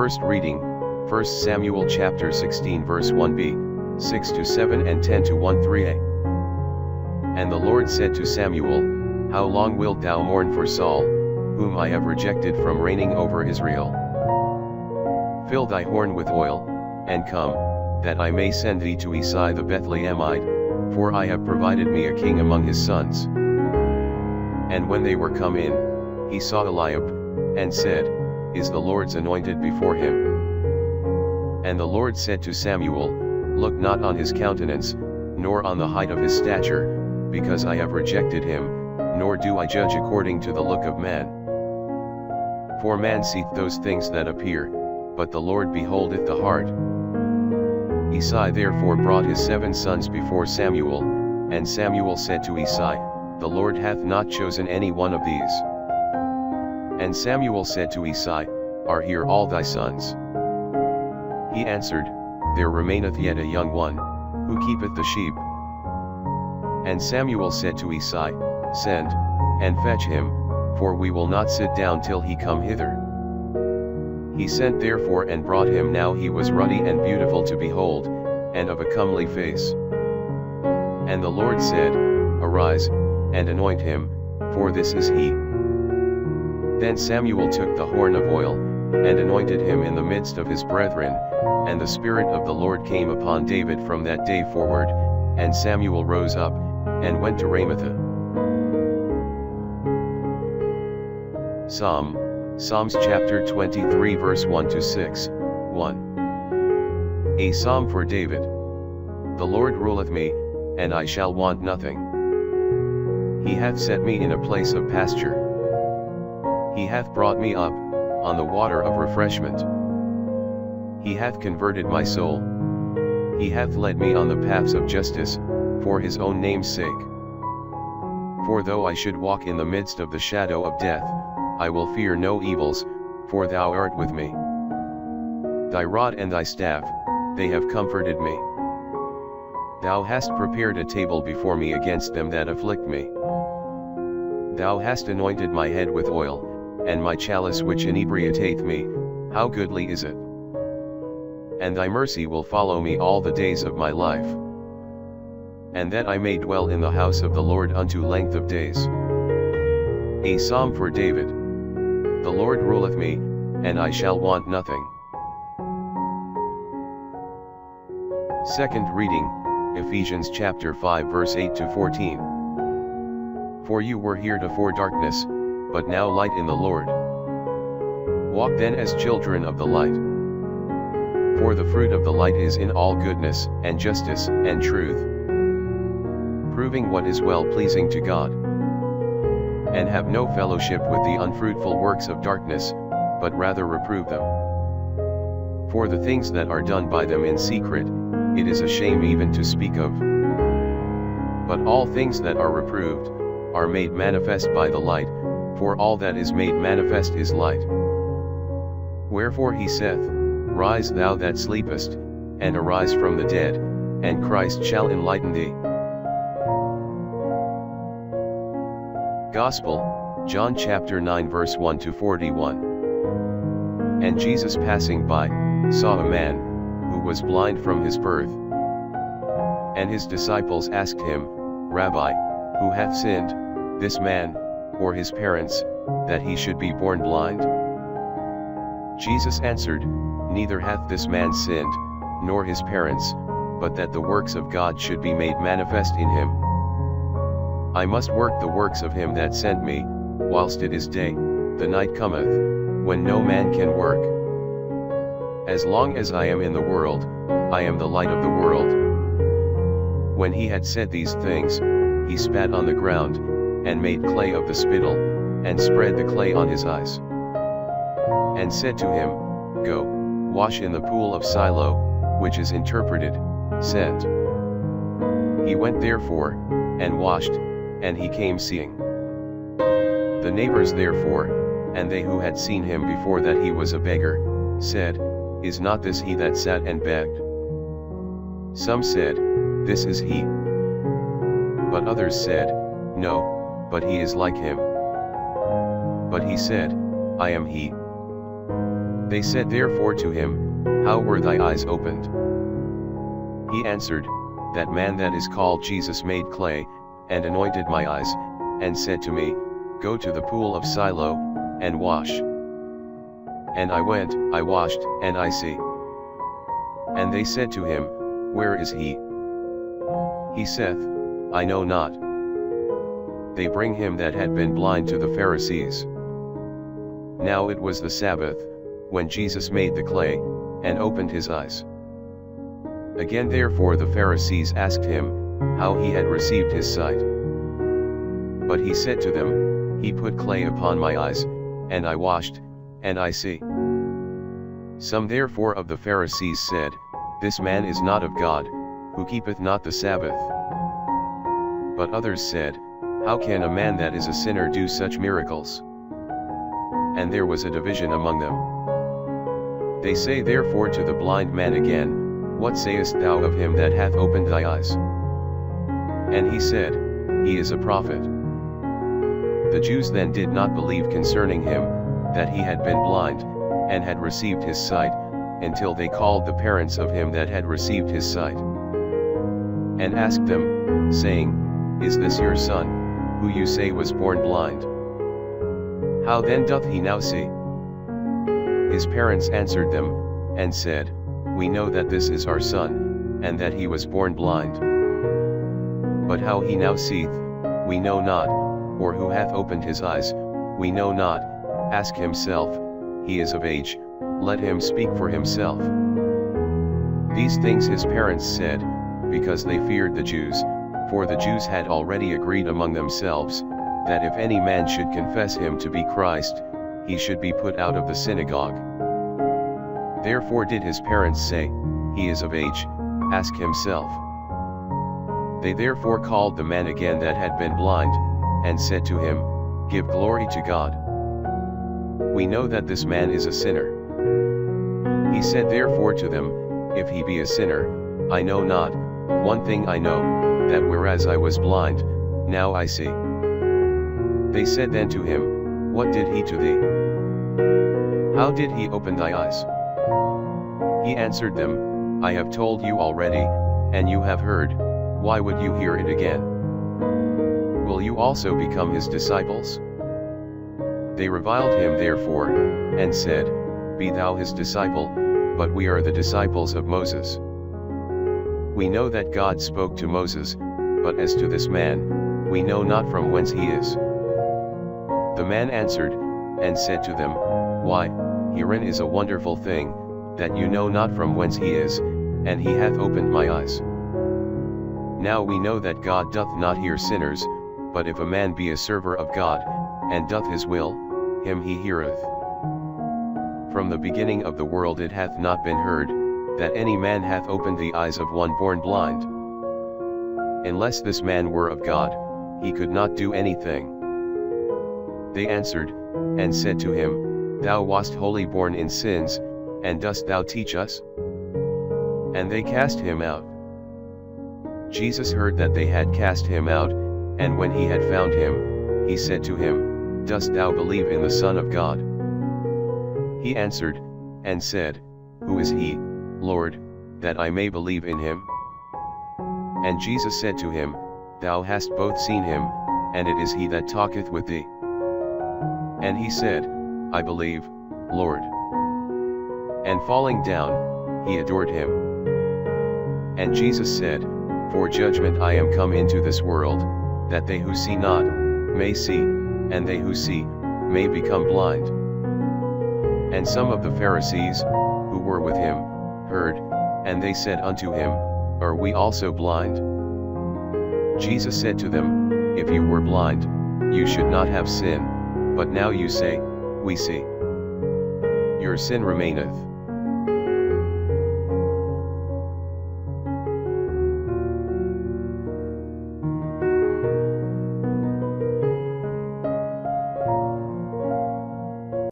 First reading, 1 Samuel chapter 16 verse 1b, 6 to 7 and 10 to 13a. And the Lord said to Samuel, How long wilt thou mourn for Saul, whom I have rejected from reigning over Israel? Fill thy horn with oil, and come, that I may send thee to Isai the Bethlehemite, for I have provided me a king among his sons. And when they were come in, he saw Eliab, and said, Is the Lord's anointed before him? And the Lord said to Samuel, Look not on his countenance, nor on the height of his stature, because I have rejected him, nor do I judge according to the look of man. For man seeth those things that appear, but the Lord beholdeth the heart. Isai therefore brought his 7 sons before Samuel, and Samuel said to Isai, The Lord hath not chosen any one of these. And Samuel said to Isai, Are here all thy sons? He answered, There remaineth yet a young one, who keepeth the sheep. And Samuel said to Isai, Send, and fetch him, for we will not sit down till he come hither. He sent therefore and brought him. Now he was ruddy and beautiful to behold, and of a comely face. And the Lord said, Arise, and anoint him, for this is he. Then Samuel took the horn of oil, and anointed him in the midst of his brethren, and the Spirit of the Lord came upon David from that day forward, and Samuel rose up, and went to Ramah. Psalms chapter 23 verse 1 to 6, 1. A psalm for David. The Lord ruleth me, and I shall want nothing. He hath set me in a place of pasture. He hath brought me up, on the water of refreshment. He hath converted my soul. He hath led me on the paths of justice, for his own name's sake. For though I should walk in the midst of the shadow of death, I will fear no evils, for thou art with me. Thy rod and thy staff, they have comforted me. Thou hast prepared a table before me against them that afflict me. Thou hast anointed my head with oil, and my chalice which inebriateth me, how goodly is it! And thy mercy will follow me all the days of my life. And that I may dwell in the house of the Lord unto length of days. A psalm for David. The Lord ruleth me, and I shall want nothing. Second reading, Ephesians chapter 5 verse 8 to 14. For you were heretofore darkness, but now light in the Lord. Walk then as children of the light. For the fruit of the light is in all goodness, and justice, and truth, proving what is well pleasing to God. And have no fellowship with the unfruitful works of darkness, but rather reprove them. For the things that are done by them in secret, it is a shame even to speak of. But all things that are reproved, are made manifest by the light, for all that is made manifest is light. Wherefore he saith, Rise thou that sleepest, and arise from the dead, and Christ shall enlighten thee. Gospel, John chapter 9 verse 1 to 41. And Jesus passing by, saw a man, who was blind from his birth. And his disciples asked him, Rabbi, who hath sinned, this man, or his parents, that he should be born blind? Jesus answered, Neither hath this man sinned, nor his parents, but that the works of God should be made manifest in him. I must work the works of him that sent me, whilst it is day. The night cometh, when no man can work. As long as I am in the world, I am the light of the world. When he had said these things, he spat on the ground, and made clay of the spittle, and spread the clay on his eyes. And said to him, Go, wash in the pool of Siloam, which is interpreted, Sent. He went therefore, and washed, and he came seeing. The neighbors therefore, and they who had seen him before that he was a beggar, said, Is not this he that sat and begged? Some said, This is he. But others said, No, but he is like him. But he said, I am he. They said therefore to him, How were thy eyes opened? He answered, That man that is called Jesus made clay, and anointed my eyes, and said to me, Go to the pool of Siloam, and wash. And I went, I washed, and I see. And they said to him, Where is he? He saith, I know not. They bring him that had been blind to the Pharisees. Now it was the Sabbath, when Jesus made the clay, and opened his eyes. Again therefore the Pharisees asked him, how he had received his sight. But he said to them, He put clay upon my eyes, and I washed, and I see. Some therefore of the Pharisees said, This man is not of God, who keepeth not the Sabbath. But others said, How can a man that is a sinner do such miracles? And there was a division among them. They say therefore to the blind man again, What sayest thou of him that hath opened thy eyes? And he said, He is a prophet. The Jews then did not believe concerning him, that he had been blind, and had received his sight, until they called the parents of him that had received his sight, and asked them, saying, Is this your son, who you say was born blind? How then doth he now see? His parents answered them, and said, We know that this is our son, and that he was born blind. But how he now seeth, we know not, or who hath opened his eyes, we know not. Ask himself, he is of age, let him speak for himself. These things his parents said, because they feared the Jews, for the Jews had already agreed among themselves, that if any man should confess him to be Christ, he should be put out of the synagogue. Therefore did his parents say, He is of age, ask himself. They therefore called the man again that had been blind, and said to him, Give glory to God. We know that this man is a sinner. He said therefore to them, If he be a sinner, I know not. One thing I know, that whereas I was blind, now I see. They said then to him, What did he to thee? How did he open thy eyes? He answered them, I have told you already, and you have heard, why would you hear it again? Will you also become his disciples? They reviled him therefore, and said, Be thou his disciple, but we are the disciples of Moses. We know that God spoke to Moses, but as to this man, we know not from whence he is. The man answered, and said to them, Why, herein is a wonderful thing, that you know not from whence he is, and he hath opened my eyes. Now we know that God doth not hear sinners, but if a man be a server of God, and doth his will, him he heareth. From the beginning of the world it hath not been heard, that any man hath opened the eyes of one born blind. Unless this man were of God, he could not do anything. They answered, and said to him, Thou wast wholly born in sins, and dost thou teach us? And they cast him out. Jesus heard that they had cast him out, and when he had found him, he said to him, Dost thou believe in the Son of God? He answered, and said, Who is he, Lord, that I may believe in him? And Jesus said to him, Thou hast both seen him, and it is he that talketh with thee. And he said, I believe, Lord. And falling down, he adored him. And Jesus said, For judgment I am come into this world, that they who see not, may see, and they who see, may become blind. And some of the Pharisees, who were with him, heard, and they said unto him, Are we also blind? Jesus said to them, If you were blind, you should not have sin, but now you say, We see. Your sin remaineth.